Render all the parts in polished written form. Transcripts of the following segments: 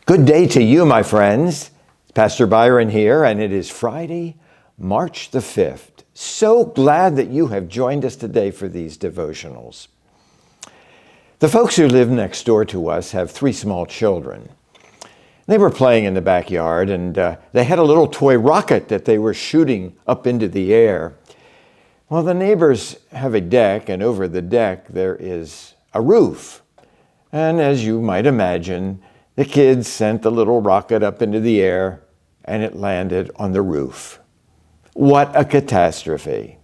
Good day to you, my friends. Pastor Byron here, and it is Friday, March the 5th. So glad that you have joined us today for these devotionals. The folks who live next door to us have 3 small children. They were playing in the backyard, and they had a little toy rocket that they were shooting up into the air. Well, the neighbors have a deck, and over the deck there is a roof. And as you might imagine, the kids sent the little rocket up into the air, and it landed on the roof. What a catastrophe.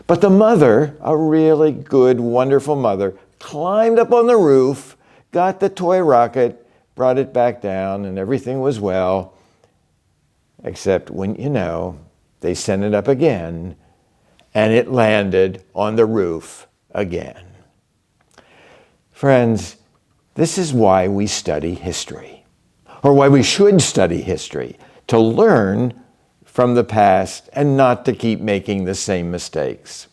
But the mother, a really good, wonderful mother, climbed up on the roof, got the toy rocket, brought it back down, and everything was well. Except when, they sent it up again, and it landed on the roof again. Friends, this is why we study history, or why we should study history, to learn from the past and not to keep making the same mistakes.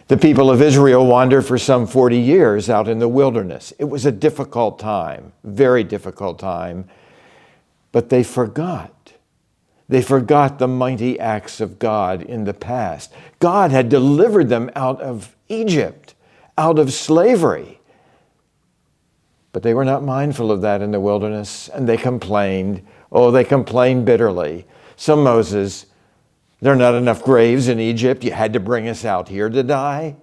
The people of Israel wandered for some 40 years out in the wilderness. It was a difficult time, very difficult time, but they forgot. They forgot the mighty acts of God in the past. God had delivered them out of Egypt, out of slavery. But they were not mindful of that in the wilderness, and they complained. Oh, they complained bitterly. So Moses, there are not enough graves in Egypt. You had to bring us out here to die.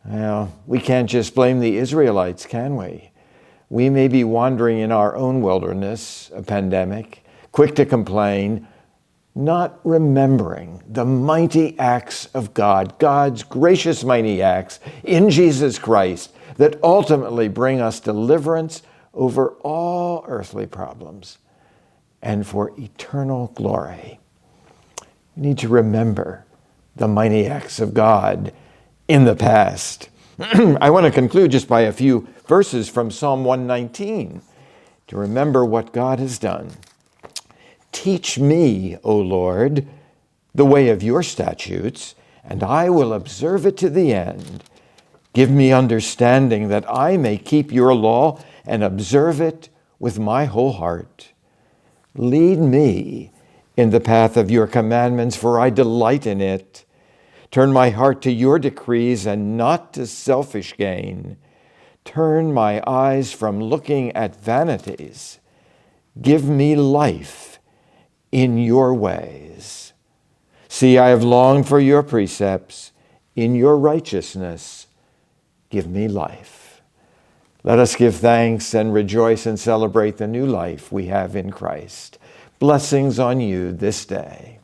Well, we can't just blame the Israelites, can we? We may be wandering in our own wilderness, a pandemic, quick to complain, not remembering the mighty acts of God, God's gracious mighty acts in Jesus Christ that ultimately bring us deliverance over all earthly problems and for eternal glory. We need to remember the mighty acts of God in the past. I want to conclude just by a few verses from Psalm 119 to remember what God has done. Teach me, O Lord, the way of your statutes, and I will observe it to the end. Give me understanding that I may keep your law and observe it with my whole heart. Lead me in the path of your commandments, for I delight in it. Turn my heart to your decrees and not to selfish gain. Turn my eyes from looking at vanities. Give me life in your ways. See, I have longed for your precepts. In your righteousness, give me life. Let us give thanks and rejoice and celebrate the new life we have in Christ. Blessings on you this day.